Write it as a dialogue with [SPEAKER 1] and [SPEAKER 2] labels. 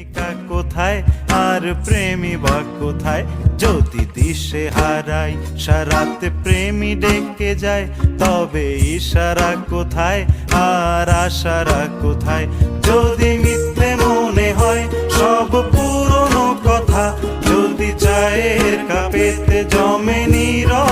[SPEAKER 1] প্রেমিকা কোথায় আর প্রেমী বা কোথায়? যদি দিশে হারাই সারাতে প্রেমী ডেকে যায়, তবে ইশারা কোথায় আর আশারা কোথায়? যদি মিথ্যে মনে হয় সব পুরনো কথা, যদি চায়ের কাপেতে জমে নীরব